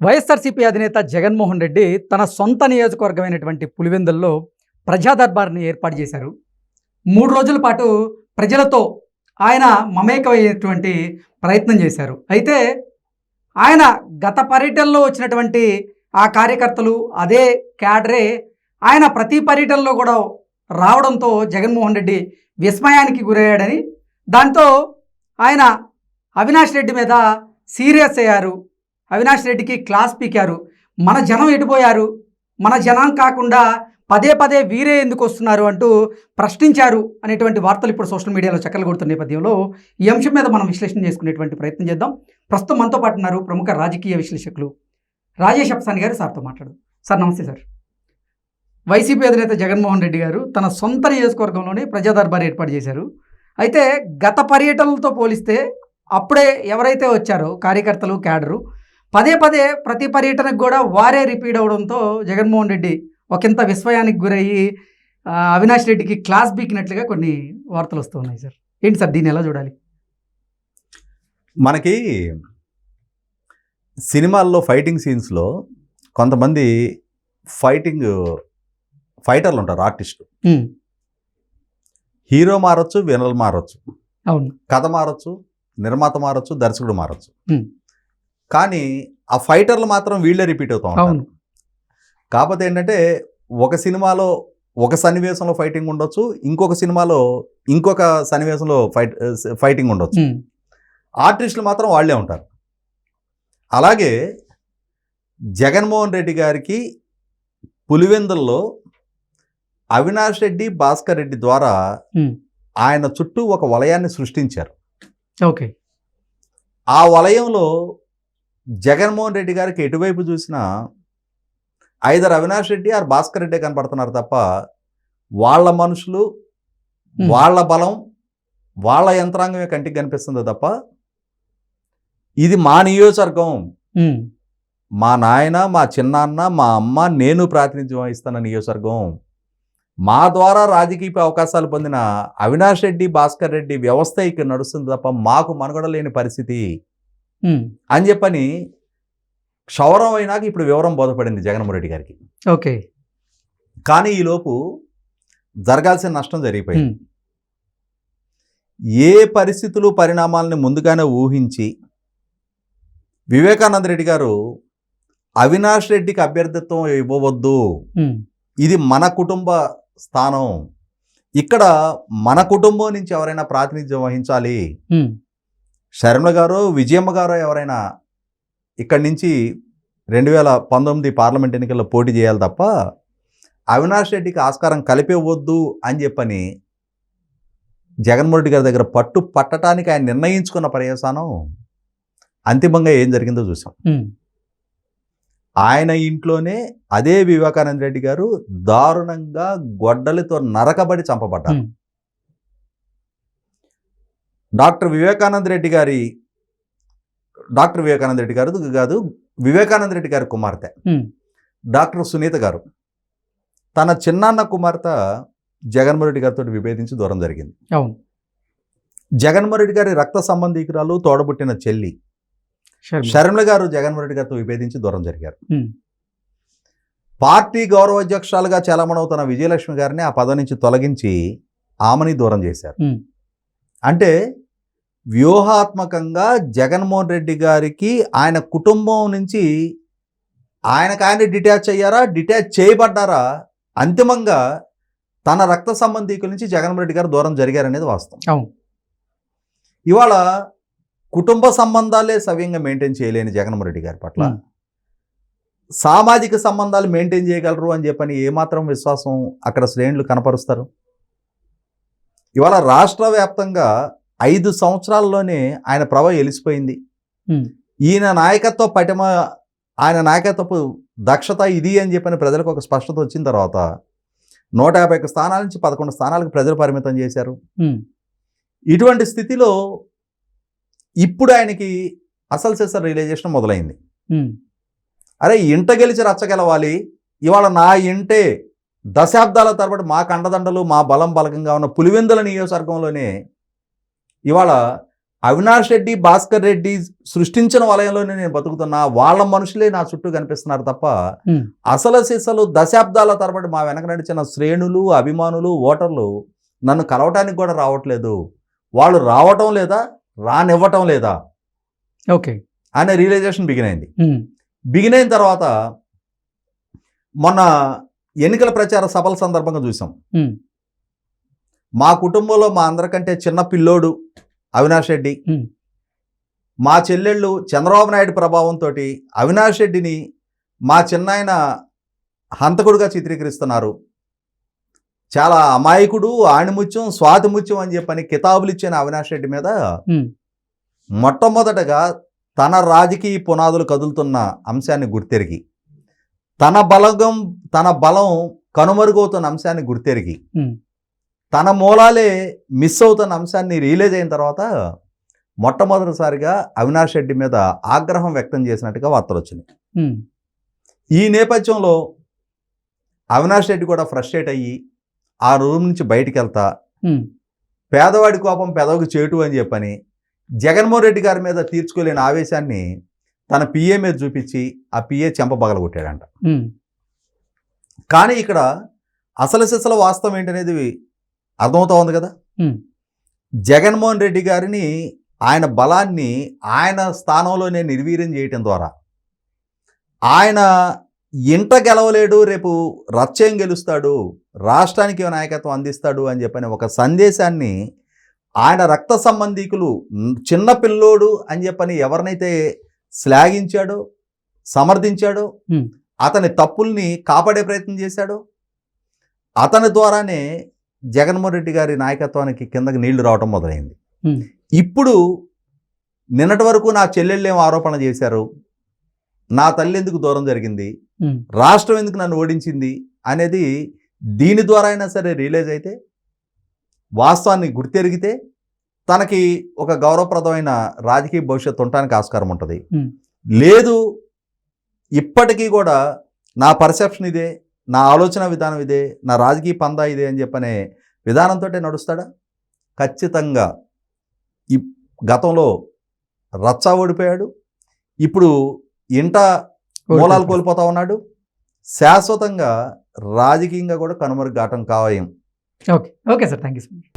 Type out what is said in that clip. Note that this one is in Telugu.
వైఎస్ఆర్సీపీ అధినేత జగన్మోహన్ రెడ్డి తన సొంత నియోజకవర్గమైనటువంటి పులివెందుల్లో ప్రజా దర్బార్ని ఏర్పాటు చేశారు. 3 రోజుల పాటు ప్రజలతో ఆయన మమేకమయ్యేటువంటి ప్రయత్నం చేశారు. అయితే ఆయన గత పర్యటనలో వచ్చినటువంటి ఆ కార్యకర్తలు అదే క్యాడరే ఆయన ప్రతి పర్యటనలో కూడా రావడంతో జగన్మోహన్ రెడ్డి విస్మయానికి గురయ్యాడని, దాంతో ఆయన అవినాష్ రెడ్డి మీద సీరియస్ అయ్యారు. అవినాష్ రెడ్డికి క్లాస్ పీకారు. మన జనం ఎటుపోయారు, మన జనం కాకుండా పదే పదే వీరే ఎందుకు వస్తున్నారు అంటూ ప్రశ్నించారు అనేటువంటి వార్తలు ఇప్పుడు సోషల్ మీడియాలో చక్కర్లు కొడుతున్న నేపథ్యంలో ఈ అంశం మీద మనం విశ్లేషణ చేసుకునేటువంటి ప్రయత్నం చేద్దాం. ప్రస్తుతం మనతో పాటు ఉన్నారు ప్రముఖ రాజకీయ విశ్లేషకులు రాజేష్ అప్సాని గారు. సార్తో మాట్లాడు. సార్ నమస్తే సార్. వైసీపీ అధినేత జగన్మోహన్ రెడ్డి గారు తన సొంత నియోజకవర్గంలోనే ప్రజా దర్బార్ ఏర్పాటు చేశారు. అయితే గత పర్యటనలతో పోలిస్తే అప్పుడే ఎవరైతే వచ్చారో కార్యకర్తలు క్యాడరు పదే పదే ప్రతి పర్యటనకు కూడా వారే రిపీట్ అవడంతో జగన్మోహన్ రెడ్డి ఒకంత విస్మయానికి గురయ్యి అవినాష్ రెడ్డికి క్లాస్ బీకినట్లుగా కొన్ని వార్తలు వస్తూ ఉన్నాయి సార్. ఏంటి సార్ దీన్ని ఎలా చూడాలి? మనకి సినిమాల్లో ఫైటింగ్ సీన్స్లో కొంతమంది ఫైటర్లు ఉంటారు, ఆర్టిస్టులు. హీరో మారచ్చు, వినల్ మారచ్చు, అవును, కథ మారచ్చు, నిర్మాత మారచ్చు, దర్శకుడు మారచ్చు. కానీ ఆ ఫైటర్లు మాత్రం వీళ్ళే రిపీట్ అవుతా ఉంటారు. కాకపోతే ఏంటంటే ఒక సినిమాలో ఒక సన్నివేశంలో ఫైటింగ్ ఉండొచ్చు, ఇంకొక సినిమాలో ఇంకొక సన్నివేశంలో ఫైటింగ్ ఉండొచ్చు. ఆర్టిస్టులు మాత్రం వాళ్ళే ఉంటారు. అలాగే జగన్మోహన్ రెడ్డి గారికి పులివెందుల్లో అవినాష్ రెడ్డి, భాస్కర్ రెడ్డి ద్వారా ఆయన చుట్టూ ఒక వలయాన్ని సృష్టించారు. ఓకే. ఆ వలయంలో జగన్మోహన్ రెడ్డి గారికి ఎటువైపు చూసినా ఐదర్ అవినాష్ రెడ్డి ఆర్ భాస్కర్ రెడ్డి కనపడుతున్నారు తప్ప వాళ్ళ మనుషులు, వాళ్ళ బలం, వాళ్ళ యంత్రాంగమే కంటికి కనిపిస్తుంది తప్ప ఇది మా నియోజకవర్గం, మా నాయన, మా చిన్నాన్న, మా అమ్మ, నేను ప్రాతినిధ్యం వహిస్తున్న నియోజకవర్గం, మా ద్వారా రాజకీయ అవకాశాలు పొందిన అవినాష్ రెడ్డి, భాస్కర్ రెడ్డి వ్యవస్థ ఇక్కడ నడుస్తుంది తప్ప మాకు మనుగడ లేని పరిస్థితి అని చెప్పని క్షౌరం అయినాక ఇప్పుడు వివరం బోధపడింది జగన్మోహన్ రెడ్డి గారికి. ఓకే. కానీ ఈలోపు జరగాల్సిన నష్టం జరిగిపోయింది. ఏ పరిస్థితులు పరిణామాలని ముందుగానే ఊహించి వివేకానంద రెడ్డి గారు అవినాష్ రెడ్డికి అభ్యర్థిత్వం ఇవ్వవద్దు, ఇది మన కుటుంబ స్థానం, ఇక్కడ మన కుటుంబం నుంచి ఎవరైనా ప్రాతినిధ్యం వహించాలి, శర్మల గారు, విజయమ్మ గారు ఎవరైనా ఇక్కడి నుంచి 2019 పార్లమెంట్ ఎన్నికల్లో పోటీ చేయాలి తప్ప అవినాష్ రెడ్డికి ఆస్కారం కలిపేవద్దు అని చెప్పని జగన్మోహన్ రెడ్డి గారి దగ్గర పట్టడానికి ఆయన నిర్ణయించుకున్న పర్యవసానం అంతిమంగా ఏం జరిగిందో చూసాం. ఆయన ఇంట్లోనే అదే వివేకానంద రెడ్డి గారు దారుణంగా గొడ్డలితో నరకబడి చంపబడ్డారు. డాక్టర్ వివేకానంద రెడ్డి గారి కుమార్తె డాక్టర్ సునీత గారు తన చిన్నాన్న కుమార్తె జగన్మోహన్ రెడ్డి గారితో విభేదించి దూరం జరిగింది. జగన్మోహన్ రెడ్డి గారి రక్త సంబంధికురాలు, తోడబుట్టిన చెల్లి షర్మిల గారు జగన్మోహన్ రెడ్డి గారితో విభేదించి దూరం జరిగారు. పార్టీ గౌరవాధ్యక్షురాలుగా చలామణవుతున్న విజయలక్ష్మి గారిని ఆ పదవి నుంచి తొలగించి ఆమెని దూరం చేశారు. అంటే వ్యూహాత్మకంగా జగన్మోహన్ రెడ్డి గారికి ఆయన కుటుంబం నుంచి ఆయన డిటాచ్ అయ్యారా, డిటాచ్ చేయబడ్డారా, అంతిమంగా తన రక్త సంబంధికుల నుంచి జగన్మోహన్ రెడ్డి గారు దూరం జరిగారనేది వాస్తవం. ఇవాళ కుటుంబ సంబంధాలే సవ్యంగా మెయింటైన్ చేయలేని జగన్మోహన్ రెడ్డి గారి పట్ల సామాజిక సంబంధాలు మెయింటైన్ చేయగలరు అని చెప్పని ఏమాత్రం విశ్వాసం అక్కడ శ్రేణులు కనపరుస్తారు? ఇవాళ రాష్ట్ర వ్యాప్తంగా 5 సంవత్సరాల్లోనే ఆయన ప్రభావం ఎలిసిపోయింది. ఈయన నాయకత్వ పటిమ, ఆయన నాయకత్వపు దక్షత ఇది అని చెప్పని ప్రజలకు ఒక స్పష్టత వచ్చిన తర్వాత 151 స్థానాల నుంచి 11 స్థానాలకు ప్రజలు పరిమితం చేశారు. ఇటువంటి స్థితిలో ఇప్పుడు ఆయనకి అసలు సెసర్ రియలైజేషన్ మొదలైంది. అరే ఇంట గెలిచి రచ్చగెలవాలి, ఇవాళ నా ఇంటే దశాబ్దాల తరబడి మా కండదండలు, మా బలం బలకంగా ఉన్న పులివెందుల నియోజకవర్గంలోనే ఇవాళ అవినాష్ రెడ్డి, భాస్కర్ రెడ్డి సృష్టించిన వలయంలోనే నేను బతుకుతున్నా, వాళ్ళ మనుషులే నా చుట్టూ కనిపిస్తున్నారు తప్ప ఉమ్, అసలు సిసలు దశాబ్దాల తరబడి మా వెనక నడిచిన శ్రేణులు, అభిమానులు, ఓటర్లు నన్ను కలవటానికి కూడా రావట్లేదు, వాళ్ళు రావటం లేదా, రానివ్వటం లేదా ఓకే. అనే రియలైజేషన్ బిగిన్ అయింది. ఉమ్, బిగిన్ అయిన తర్వాత మొన్న ఎన్నికల ప్రచార సభల సందర్భంగా చూసాం. ఉమ్, మా కుటుంబంలో మా అందరికంటే చిన్న పిల్లోడు అవినాష్ రెడ్డి, ఉమ్, మా చెల్లెళ్ళు చంద్రబాబు నాయుడు ప్రభావంతో అవినాష్ రెడ్డిని మా చిన్నాయన హంతకుడుగా చిత్రీకరిస్తున్నారు, చాలా అమాయకుడు, ఆణిముత్యం, స్వాతిముత్యం అని చెప్పని కితాబులు ఇచ్చిన అవినాష్ రెడ్డి మీద ఉమ్, మొట్టమొదటగా తన రాజకీయ పునాదులు కదులుతున్న అంశాన్ని గుర్తెరిగి, తన బలం కనుమరుగవుతున్న అంశాన్ని గుర్తెరిగి, ఉమ్, తన మూలాలే మిస్ అవుతున్న అంశాన్ని రియలైజ్ అయిన తర్వాత మొట్టమొదటిసారిగా అవినాష్ రెడ్డి మీద ఆగ్రహం వ్యక్తం చేసినట్టుగా వార్తలు వచ్చినాయి. ఉమ్, ఈ నేపథ్యంలో అవినాష్ రెడ్డి కూడా ఫ్రస్ట్రేట్ అయ్యి ఆ రూమ్ నుంచి బయటికి వెళ్తా, ఉమ్, పేదవాడి కోపం పెదవికి చేటు అని చెప్పని జగన్మోహన్ రెడ్డి గారి మీద తీర్చుకోలేని ఆవేశాన్ని తన పిఏ మీద చూపించి ఆ పిఏ చెంప పగలగొట్టాడంట. ఉమ్, కానీ ఇక్కడ అసలు సిసల వాస్తవం ఏంటనేది అర్థమవుతా ఉంది కదా. ఉమ్, జగన్మోహన్ రెడ్డి గారిని, ఆయన బలాన్ని ఆయన స్థానంలోనే నిర్వీర్యం చేయటం ద్వారా ఆయన ఇంట గెలవలేడు, రేపు రచ్చేం గెలుస్తాడు, రాష్ట్రానికి నాయకత్వం అందిస్తాడు అని చెప్పని ఒక సందేశాన్ని ఆయన రక్త సంబంధీకులు, చిన్న పిల్లోడు అని చెప్పని ఎవరినైతే శ్లాఘించాడో, సమర్థించాడో, ఉమ్, అతని తప్పుల్ని కాపాడే ప్రయత్నం చేశాడో, అతని ద్వారానే జగన్మోహన్ రెడ్డి గారి నాయకత్వానికి కిందకి నీళ్లు రావటం మొదలైంది. ఉమ్, ఇప్పుడు నిన్నటి వరకు నా చెల్లెళ్ళేం ఆరోపణ చేశారు, నా తల్లి ఎందుకు దూరం జరిగింది, ఉమ్, రాష్ట్రం ఎందుకు నన్ను ఓడించింది అనేది దీని ద్వారా అయినా సరే రియలైజ్ అయితే, వాస్తవాన్ని గుర్తెరిగితే తనకి ఒక గౌరవప్రదమైన రాజకీయ భవిష్యత్తు ఉండటానికి ఆస్కారం ఉంటుంది. ఉమ్, లేదు, ఇప్పటికీ కూడా నా పర్సెప్షన్ ఇదే, నా ఆలోచన విధానం ఇదే, నా రాజకీయ పందా ఇదే అని చెప్పనే విధానంతో నడుస్తాడా? ఖచ్చితంగా ఈ గతంలో రచ్చా ఓడిపోయాడు, ఇప్పుడు ఇంట మూలాలు కోల్పోతా ఉన్నాడు, శాశ్వతంగా రాజకీయంగా కూడా కనుమరుగాటం ఖాయం. Okay. Okay sir, thank you so much.